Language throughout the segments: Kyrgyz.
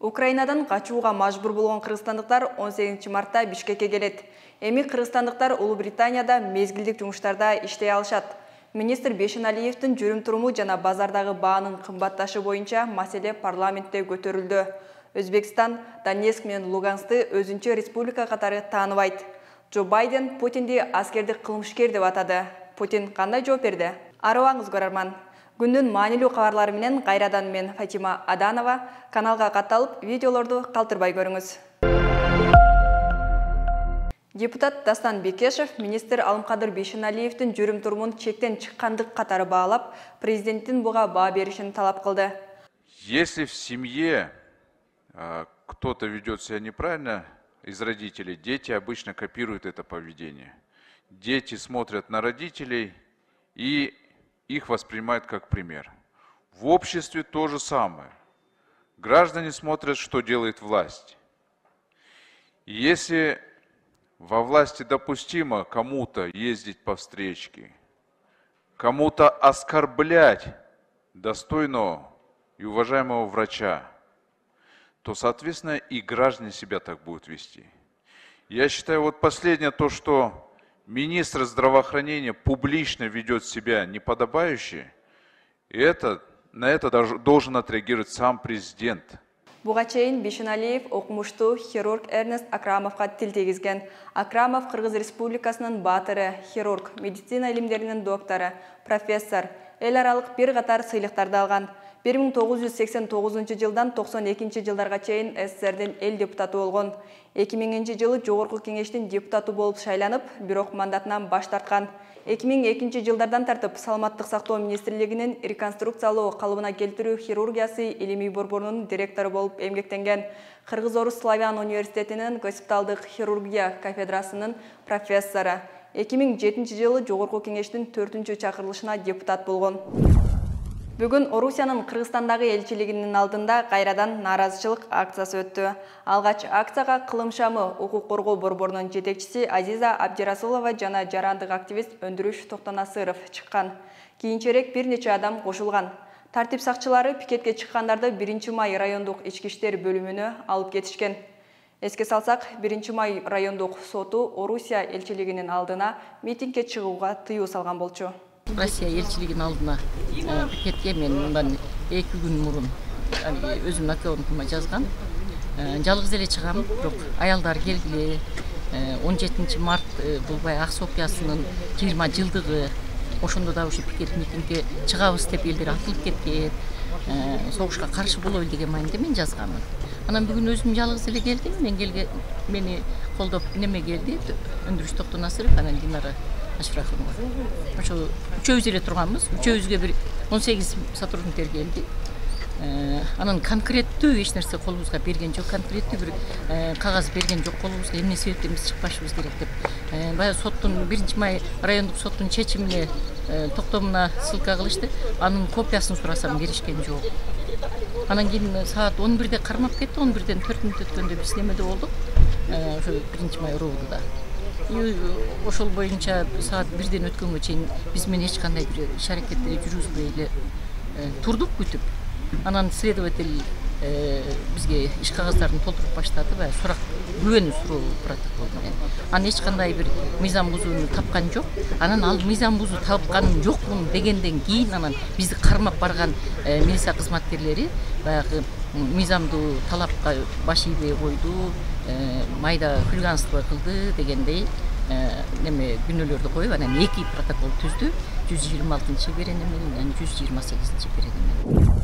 Украинадан качууга мажбур болгон кыргызстандыктар 18 мартта Бишкекке келет. Эми кыргызстандыктар Улуу Британияда мезгилдик жумуштарда иштей алышат. Министр Бешеналиевдин жүрүм-туруму жана базардагы баанын кымбатташы боюнча маселе парламентте көтөрүлдү. Өзбекстан Донецк менен Луганскты өзүнчө республика катары тааныбайт. Джо Байден Путинди аскердик кылмышкер деп атады. Путин кандай жооп берди? Арыбаңыз көрөрман. Күндүн маанилүү кабарлары менен кайрадан мен Фатима Аданова. Каналга катталып, видеолорду калтырбай көрүңүз. Депутат Дастан Бекешев министр Алымкадыр Бейшеналиевдин жүрүм-турумун чектен чыккандык катары баалап, президенттин буга баа беришин талап кылды. Если в семье кто-то ведет себя неправильно из родителей, дети обычно копируют это поведение. Дети смотрят на родителей и их воспринимают как пример. В обществе то же самое. Граждане смотрят, что делает власть. И если во власти допустимо кому-то ездить по встречке, кому-то оскорблять достойного и уважаемого врача, то, соответственно, и граждане себя так будут вести. Я считаю, вот последнее то, что министр здравоохранения публично ведет себя неподобающе, на это должен отреагировать сам президент. Буга чейин Бейшеналиев окумуштуу хирург Эрнест Акрамовго тил тийгизген. Акрамов Кыргыз Республикасынын баатыры, хирург, медицина илимдеринин доктору, профессор, эл аралык бир катар сыйлыктарды алган. 1989 жылдан 92 жылдарга чейин СССРдин эл депутаты болгон. 2000 жылы Жогорку кеңештин депутаты болуп шайланып, бирок мандатынан баш тарткан. 2002 жылдардан тартып Саламаттык сактоо министрлигинин реконструкциялоо калыбына келтирүү хирургиясы илимий борборунун директору болуп эмгектенген. Кыргыз-Орус Славян университетинин госпиталдык хирургия кафедрасынын профессору. 2007 жылы Жогорку кеңештин 4-чакырылышына депутат болгон. Бүгүн Орусиянын Кыргызстандагы элчилигинин алдында кайрадан нааразычылык акциясы өттү. Алгач акцияга Кылым шамы укук коргоо борборунун жетекчиси Азиза Абдирасулова жана жарандык активист Өндүрүш Токтонасыров чыккан. Кийинчерээк бир нече адам кошулган. Тартип сакчылары пикетке чыккандарды 1-май райондук ички иштер бөлүмүнө алып кетишкен. Эске салсак, 1-май райондук соту Орусия элчилигинин алдына митингге чыгууга тыюу салган болчу. Россия элчилигинин алдына пикетке мен мындан 2 күн мурун өзүмдүн аккаунтума жазган. Жалгыз эле чыгам, бирок аялдар келгиле. 17 март Булбай Ак Сопиясынын 20 жылдыгы. Ошондо да ушу пикет митингге чыгабыз деп элдер атылып кеткен. Согушка каршы болобу деген мааниде мен жазганмын. Анан бүгүн өзүм жалгыз эле келдим. Мени колдоп неме келди? Өндүрүш Токтонасыров, анан Динара Ашрахунова. Ошо үчөөбүз эле турганбыз. Үчөөбүзгө бир 18 сотрудниктер келди. Анан конкреттүү эч нерсе колубузга берген жок, конкреттүү бир кагаз берген жок колубузга, эмне себептен биз чыкпашыбыз керек деп. Баягы соттун 1-май райондук соттун чечимине токтомуна ссылка кылышты. Анын копиясын сурасам беришкен жок. Анан кийин саат 11-де кармап кетти. 11-ден 4 мүнөт өткөндө биз немеде болдук. Ошо 1-май роодуда. Ошол боюнча саат 1-ден өткөнгө чейин биз менен эч кандай бир иш аракеттери жүргүзбөй эле турдук күтүп. Анан следователь бизге иш кагаздарын толтуруп баштады, сурак күбөнү суроо протокол менен. Анан эч кандай бир мыйзам бузууну тапкан жок. Анан ал мыйзам бузуу тапканым жокмун дегенден кийин анан бизди кармап барган милиция кызматкерлери баягы мыйзамдуу талапка баш ийбей койду, майда хулиганство кылды дегендей неме күнөөлөрдү коюп, анан 2 протокол түздү. 126 берене менен 128 берене менен.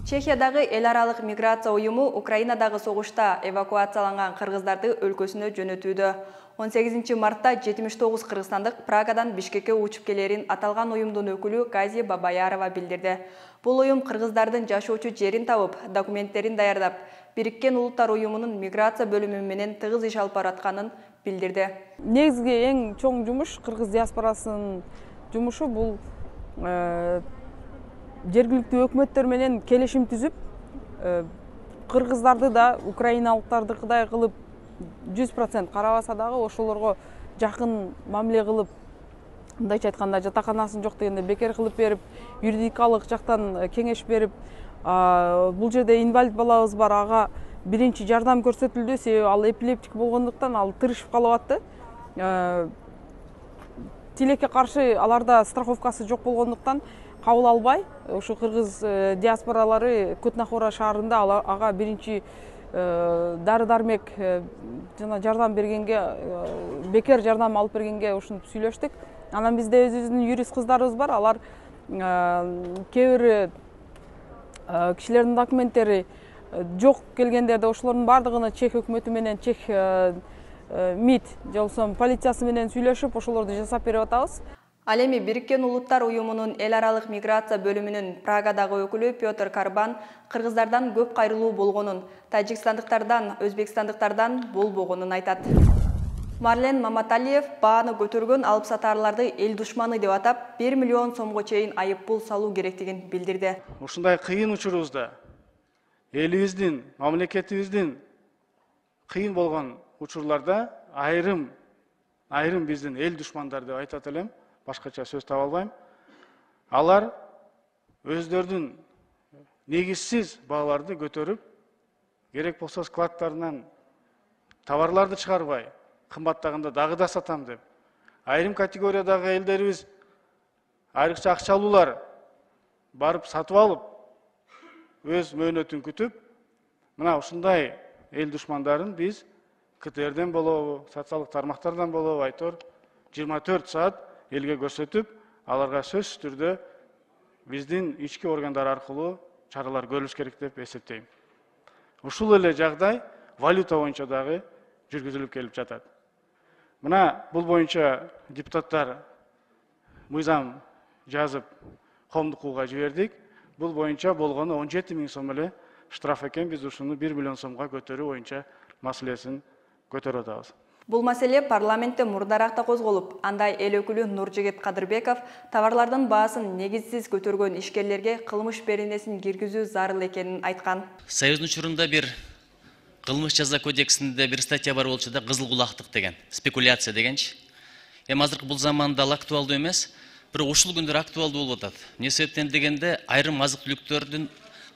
Чехиядагы эл аралык миграция уюму Украинадагы согушта эвакуацияланган кыргыздарды өлкөсүнө жөнөтүүдө. 18 мартта 79 кыргызстандык Прагадан Бишкекке учуп келерин аталган уюмдун өкүлү Кази Бабаярова билдирди. Бул уюм кыргыздардын жашоочу жерин табып, документтерин даярдап, Бириккен Улуттар уюмунун миграция бөлүмү менен тыгыз иш алып баратканын билдирди. Негизги эң чоң жумуш кыргыз диаспорасынын жумушу бул жергиликтүү өкмөттөр менен келишим түзүп, кыргыздарды да украиналыктардыкыдай кылып 100% карабаса дагы ошолорго жакын мамиле кылып, мындайча айтканда жатаканасын жок дегенде бекер кылып берип, юридикалык жактан кеңеш берип, бул жерде инвалид балабыз бар, ага биринчи жардам көрсөтүлдү, себеби ал эпилептик болгондуктан ал тырышып калып атты. Тилекке каршы аларда страховкасы жок болгондуктан кабыл албай, ушу кыргыз диаспоралары Кутнахора шаарында ага биринчи дары-дармек жана жардам бергенге, бекер жардам алып бергенге ушинтип сүйлөштүк. Анан бизде өзүбүздүн юрист кыздарыбыз бар, алар кээ бир кишилердин документтери жок келгендерде ошолордун бардыгына чех өкмөтү менен, чех МИД же болбосо полициясы менен сүйлөшүп, ошолорду жасап берип атабыз. Ал эми Бириккен Улуттар уюмунун эл аралык миграция бөлүмүнүн Прагадагы өкүлү Петр Карбан кыргыздардан көп кайрылуу болгонун, тажикстандыктардан, өзбекстандыктардан болбогонун айтат. Марлен Маматалиев бааны көтөргөн алып сатарларды эл душманы деп атап, 1 миллион сомго чейин айыппул салуу керектигин билдирди. Ушундай кыйын учурубузда элибиздин, мамлекетибиздин кыйын болгон учурларда айрым биздин эл душмандар деп айтат элем, башкача сөз таба албайм. Алар өздөрүнүн негизсиз бааларды көтөрүп, керек болсо складтарынан товарларды чыгарбай, кымбаттаганда дагы да сатам деп, айрым категориядагы элдерибиз айрыкча акчалуулар барып сатып алып, өз мөөнөтүн күтүп, мына ушундай эл душмандарын биз КТРден болобу, социалдык тармактардан болобу, айтор 24 саат элге көрсөтүп, аларга сөзсүз түрдө биздин ички органдар аркылуу чаралар көрүлүш керек деп эсептейм. Ушул эле жагдай валюта боюнча дагы жүргүзүлүп келип жатат. Мына бул боюнча депутаттар мыйзам жазып коомдук кууга жибердик. Бул боюнча болгону 17 000 сом эле штраф экен. Биз ушуну 1 миллион сомго көтөрүү боюнча маселесин көтөрүп атабыз. Бул маселе парламентте мурдаракта козголуп, андай эл өкүлү Нуржигит Кадырбеков товарлардын баасын негизсиз көтөргөн ишкерлерге кылмыш беренесин киргизүү зарыл экенин айткан. Союздун учурунда бир кылмыш жаза кодексинде бир статья бар болчу да, кызыл кулактык деген, спекуляция дегенчи. Эми азыркы бул заманда ал актуалдуу эмес, бирок ушул күндөр актуалдуу болуп атат. Эмне себептен дегенде айрым азык-түлүктөрдүн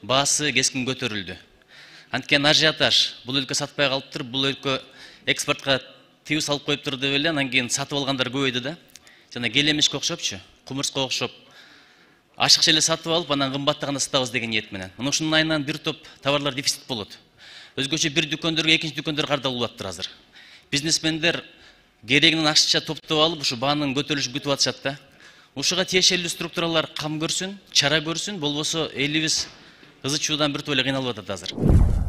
баасы кескин көтөрүлдү. Анткени ажиотаж бул өлкө сатпай калыптыр, бул өлкө экспортко тыюу салып коюптур деп эле, анан кийин сатып алгандар көбөйдү да. Жана келемишке окшопчу, кумурска окшоп ашыкча эле сатып алып, анан кымбаттаганда сатабыз деген ниет менен. Мына ушунун айынан бир топ товарлар дефицит болот. Өзгөчө бир дүкөндөргө экинчи дүкөндөр кардалып атыптыр азыр. Бизнесмендер керегинен ашыкча топтоп алып, ушу баанын көтөрүлүшүн күтүп атышат да. Ушуга тиешелүү структуралар кам көрсүн, чара көрсүн, болбосо элибиз ызы-чуудан бир тойлы кыйналып атат азыр.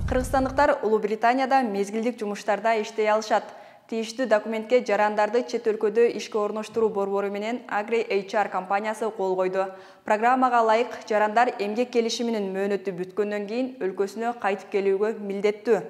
Кыргызстандыктар Улуу Британияда мезгилдик жумуштарда иштей алышат. Тийиштүү документке жарандарды чет өлкөдө ишке орноштуруу борбору менен Agri HR компаниясы кол койду. Программага ылайык жарандар эмгек келишиминин мөөнөтү бүткөндөн кийин өлкөсүнө кайтып келүүгө милдеттүү.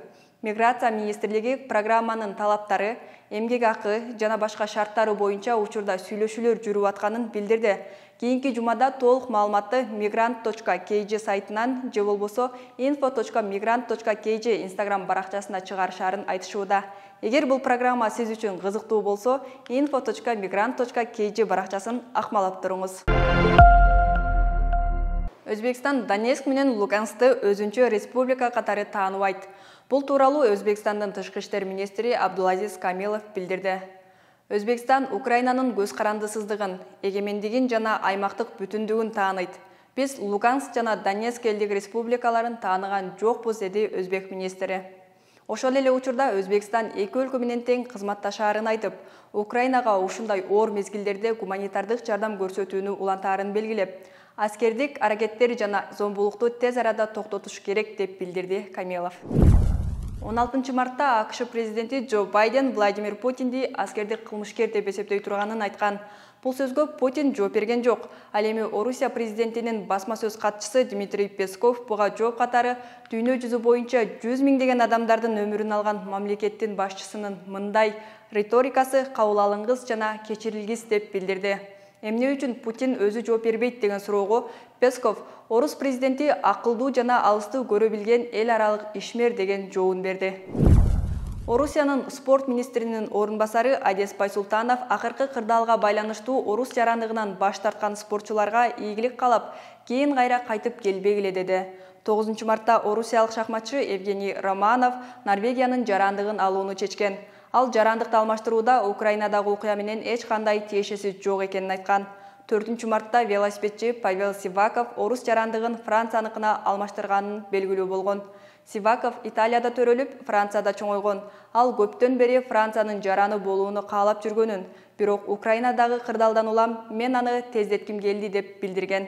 Миграция министрлиги программанын талаптары, эмгек акы жана башка шарттары боюнча учурда сүйлөшүүлөр жүрүп атканын билдирди. Кийинки жумада толук маалыматты migrant.kg сайтынан же болбосо info.migrant.kg Instagram баракчасына чыгарышарын айтышууда. Эгер бул программа сиз үчүн кызыктуу болсо, info.migrant.kg баракчасын акмалап туруңуз. Өзбекстан Донецк менен Луганскты өзүнчө республика катары тааныбайт. Бул тууралуу Өзбекстандын тышкы иштер министри Абдулазиз Камилов билдирди. Өзбекстан Украинанын көз карандысыздыгын, эгемендигин жана аймактык бүтүндүгүн тааныйт. Биз Луганск жана Донецк элдик республикаларын тааныган жокпуз, деди өзбек министри. Ошол эле учурда Өзбекстан эки өлкө менен тең кызматташаарын айтып, Украинага ушундай оор мезгилдерде гуманитардык жардам көрсөтүүнү улантаарын белгилеп, аскердик аракеттер жана зомбулукту тез арада токтотуш керек деп билдирди Камилов. 16 мартта АКШ президенти Джо Байден Владимир Путинди аскердик кылмышкер деп эсептей турганын айткан. Бул сөзгө Путин жооп берген жок. Ал эми Орусия президентинин басма сөз катчысы Дмитрий Песков буга жооп катары дүйнө жүзү боюнча 100 миңдеген адамдардын өмүрүн алган мамлекеттин башчысынын мындай риторикасы кабыл алынгыс жана кечирилгис деп билдирди. Эмне үчүн Путин өзү жооп бербейт деген суроого Песков Орус президенти акылдуу жана алысты көрө билген эл аралык ишмер деген жообун берди. Орусиянын спорт министринин орун басары Адес Байсултанов акыркы кырдаалга байланыштуу Орус жарандыгынан баш тарткан спортчуларга ийгилик каалап, кийин кайра кайтып келбегиле деди. 9 мартта орусиялык шахматчы Евгений Романов Норвегиянын жарандыгын алууну чечкен. Ал жарандыкты алмаштырууда Украинадагы окуя менен эч кандай тиешеси жок экенин айткан. 4 мартта велосипедчи Павел Сиваков орус жарандыгын Францияныкына алмаштырганын белгилүү болгон. Сиваков Италияда төрөлүп, Францияда чоңойгон. Ал көптөн бери Франциянын жараны болууну каалап жүргөнүн, бирок Украинадагы кырдаалдан улам мен аны тездетким келди деп билдирген.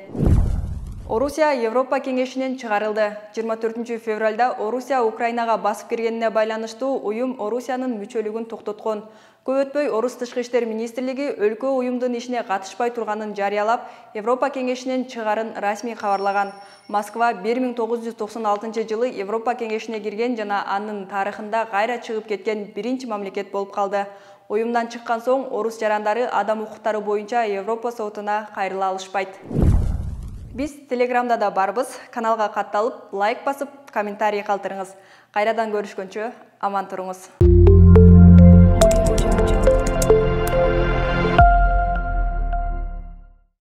Орусия Европа кеңешинен чыгарылды. 24 февралда Орусия Украинага басып киргенине байланыштуу уюм Орусиянын мүчөлүгүн токтоткон. Көп өтпөй Орус тышкы иштер министрлиги өлкө уюмдун ишине катышпай турганын жарыялап, Европа кеңешинен чыгарын расмий кабарлаган. Москва 1996 жылы Европа кеңешине кирген жана анын тарыхында кайра чыгып кеткен биринчи мамлекет болуп калды. Уюмдан чыккан соң орус жарандары адам укуктары боюнча Европа сотуна кайрыла алышпайт. Биз Телеграмда да барбыз. Каналга катталып, лайк басып, комментарий калтырыңыз. Кайрадан көрүшкөнчө аман туруңуз.